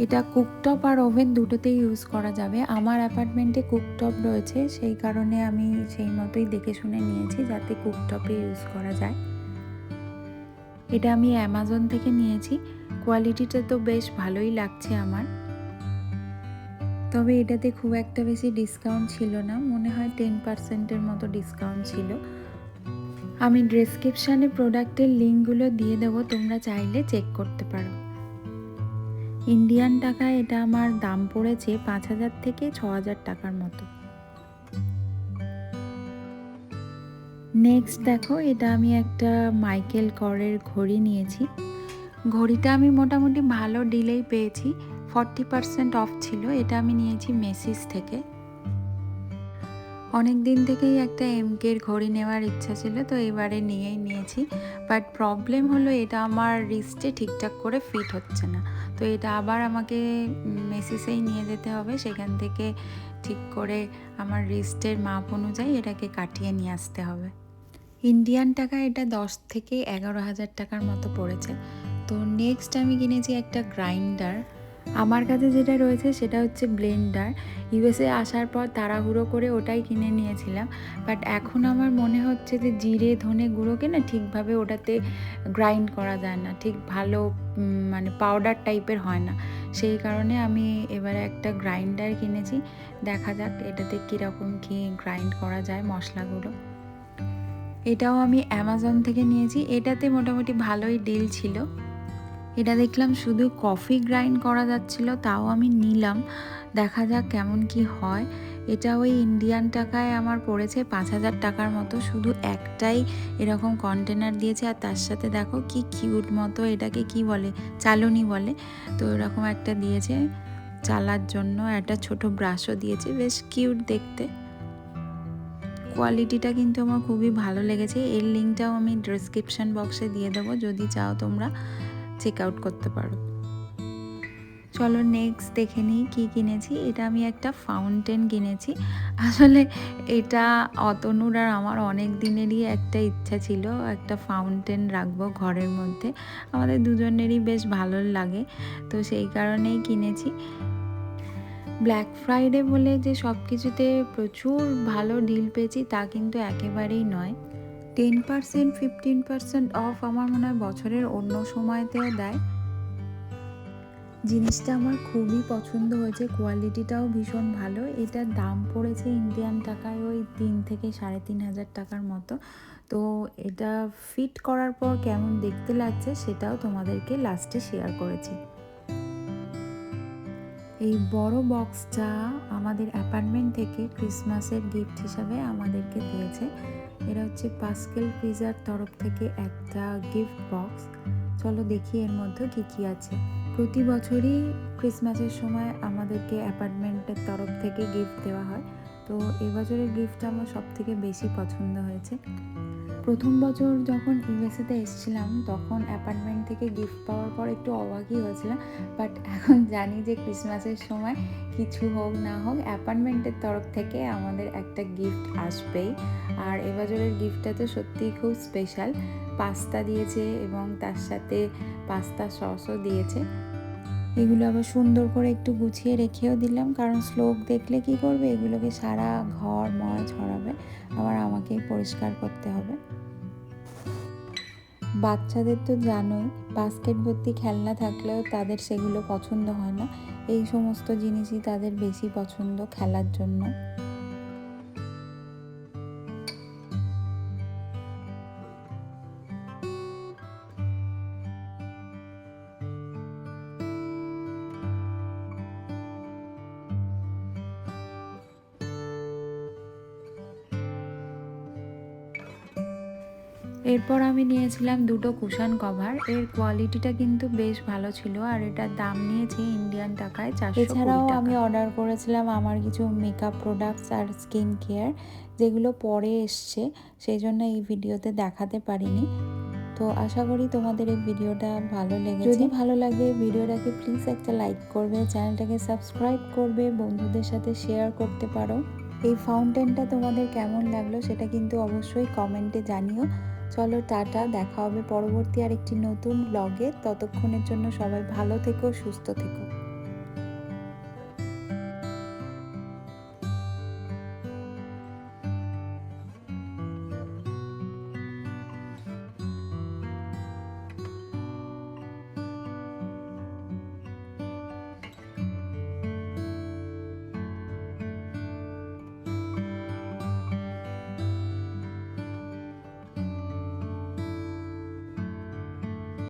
এটা কুকটপ আর ওভেন দুটোতেই ইউজ করা যাবে। আমার অ্যাপার্টমেন্টে কুকটপ রয়েছে, সেই কারণে আমি সেই মতোই দেখে শুনে নিয়েছি যাতে কুকটপে ইউজ করা যায়। এটা আমি অ্যামাজন থেকে নিয়েছি। কোয়ালিটিটা তো বেশ ভালোই লাগছে আমার। তবে এটাতে খুব একটা বেশি ডিসকাউন্ট ছিল না, মনে হয় 10%-এর মতো ডিসকাউন্ট ছিল। আমি ডেসক্রিপশানে প্রোডাক্টের লিঙ্কগুলো দিয়ে দেবো, তোমরা চাইলে চেক করতে পারো। ইন্ডিয়ান টাকায় এটা আমার দাম পড়েছে 5,000 থেকে 6,000 টাকার মতো। নেক্সট দেখো, এটা আমি একটা মাইকেল করের ঘড়ি নিয়েছি। ঘড়িটা আমি মোটামুটি ভালো ডিলেই পেয়েছি, 40% অফ ছিল। এটা আমি নিয়েছি মেসিস থেকে। অনেক দিন থেকেই একটা এমকের ঘড়ি নেওয়ার ইচ্ছা ছিল, তো এবারে নিয়েছি। বাট প্রবলেম হলো এটা আমার রিস্টে ঠিকঠাক করে ফিট হচ্ছে না, তো এটা আবার আমাকে মেসিসেই নিয়ে যেতে হবে। সেখান থেকে ঠিক করে আমার রিস্টের মাপ অনুযায়ী এটাকে কাটিয়ে নিয়ে আসতে হবে। ইন্ডিয়ান টাকা এটা 10 থেকে 11,000 টাকার মতো পড়েছে। তো নেক্সট আমি কিনেছি একটা গ্রাইন্ডার। আমার কাছে যেটা রয়েছে সেটা হচ্ছে ব্লেন্ডার। ইউএসএ আসার পর তাড়াহুড়ো করে ওটাই কিনে নিয়েছিলাম, বাট এখন আমার মনে হচ্ছে যে জিরে ধনে গুঁড়োকে না ঠিকভাবে ওটাতে গ্রাইন্ড করা যায় না, ঠিক ভালো মানে পাউডার টাইপের হয় না। সেই কারণে আমি এবারে একটা গ্রাইন্ডার কিনেছি। দেখা যাক এটাতে কীরকম কী গ্রাইন্ড করা যায় মশলাগুলো। এটাও আমি অ্যামাজন থেকে নিয়েছি। এটাতে মোটামুটি ভালোই ডিল ছিল। এটা দেখলাম শুধু কফি গ্রাইন্ড করা যাচ্ছিল, তাও আমি নিলাম, দেখা যাক কেমন কি হয়। এটা ওই ইন্ডিয়ান টাকায় আমার পড়েছে 5,000 টাকার মতো। শুধু একটাই এরকম কন্টেনার দিয়েছে, আর তার সাথে দেখো কি কিউট মতো, এটাকে কি বলে, চালনি বলে, তো এরকম একটা দিয়েছে চালার জন্য। একটা ছোট ব্রাশও দিয়েছে, বেশ কিউট দেখতে। কোয়ালিটিটা কিন্তু আমার খুবই ভালো লেগেছে। এর লিঙ্কটাও আমি ডেসক্রিপশন বক্সে দিয়ে দেবো, যদি চাও তোমরা চেক আউট করতে পারো। চলো নেক্সট দেখে নিই কী কিনেছি। এটা আমি একটা ফাউন্টেন কিনেছি। আসলে এটা অতনুর আর আমার অনেক দিনেরই একটা ইচ্ছা ছিল, একটা ফাউন্টেন রাখবো ঘরের মধ্যে। আমাদের দুজনেরই বেশ ভালো লাগে, তো সেই কারণেই কিনেছি। ব্ল্যাক ফ্রাইডে বলে যে সব কিছুতে প্রচুর ভালো ডিল পেয়েছি তা কিন্তু একেবারেই নয়। 10%, 15% অফ আমার মনে হয় বছরের অন্য সময়তেও দেয়। জিনিসটা আমার খুবই পছন্দ হয়েছে, কোয়ালিটিটাও ভীষণ ভালো। এটার দাম পড়েছে ইন্ডিয়ান টাকায় ওই 3 থেকে 3,500 টাকার মতো। তো এটা ফিট করার পর কেমন দেখতে লাগছে সেটাও তোমাদেরকে লাস্টে শেয়ার করেছি। এই বড় বক্সটা আমাদের অ্যাপার্টমেন্ট থেকে ক্রিসমাসের গিফট হিসাবে আমাদেরকে দিয়েছে। এটা হচ্ছে পাস্কেল পিজার তরফ থেকে একটা গিফট বক্স। চলো দেখি এর মধ্যে কী কী আছে। প্রতি বছরই ক্রিসমাসের সময় আমাদেরকে অ্যাপার্টমেন্টের তরফ থেকে গিফট দেওয়া হয়, তো এবছরের গিফটটা আমার সব থেকে বেশি পছন্দ হয়েছে। প্রথম বছর যখন ইউএসএতে এসেছিলাম তখন অ্যাপার্টমেন্ট থেকে গিফট পাওয়ার পর একটু অবাকই হয়েছিলাম, বাট এখন জানি যে ক্রিসমাসের সময় কিছু হোক না হোক অ্যাপার্টমেন্টের তরফ থেকে আমাদের একটা গিফট আসবেই। আর এবছরের গিফটটা তো সত্যিই খুব স্পেশাল। পাস্তা দিয়েছে এবং তার সাথে পাস্তা সসও দিয়েছে। এগুলো আবার সুন্দর করে একটু গুছিয়ে রেখেও দিলাম, কারণ শ্লোক দেখলে কি করবে, এগুলোকে সারা ঘর ময় ছড়াবে, আবার আমাকেই পরিষ্কার করতে হবে। বাচ্চাদের তো জানোই, বাস্কেট ভর্তি খেলনা থাকলেও তাদের সেগুলো পছন্দ হয় না। এই সমস্ত জিনিসই তাদের বেশি পছন্দ খেলার জন্য। এরপর আমি নিয়েছিলাম দুটো কুশন কভার। এর কোয়ালিটিটা কিন্তু বেশ ভালো ছিল, আর এটার দাম নিয়েছে ইন্ডিয়ান টাকায় 420 টাকা। এছাড়াও আমি অর্ডার করেছিলাম আমার কিছু মেকআপ প্রোডাক্টস আর স্কিন কেয়ার, যেগুলো পরে এসছে, সেই জন্য এই ভিডিওতে দেখাতে পারিনি। তো আশা করি তোমাদের এই ভিডিওটা ভালো লেগেছে। যদি ভালো লাগে ভিডিওটাকে প্লিজ একটা লাইক করবে, চ্যানেলটাকে সাবস্ক্রাইব করবে, বন্ধুদের সাথে শেয়ার করতে পারো। এই ফাউন্টেনটা তোমাদের কেমন লাগলো সেটা কিন্তু অবশ্যই কমেন্টে জানিও। চলো টাটা, দেখা হবে পরবর্তী আরেকটি নতুন ব্লগে। ততক্ষণের জন্য সবাই ভালো থেকো, সুস্থ থেকো।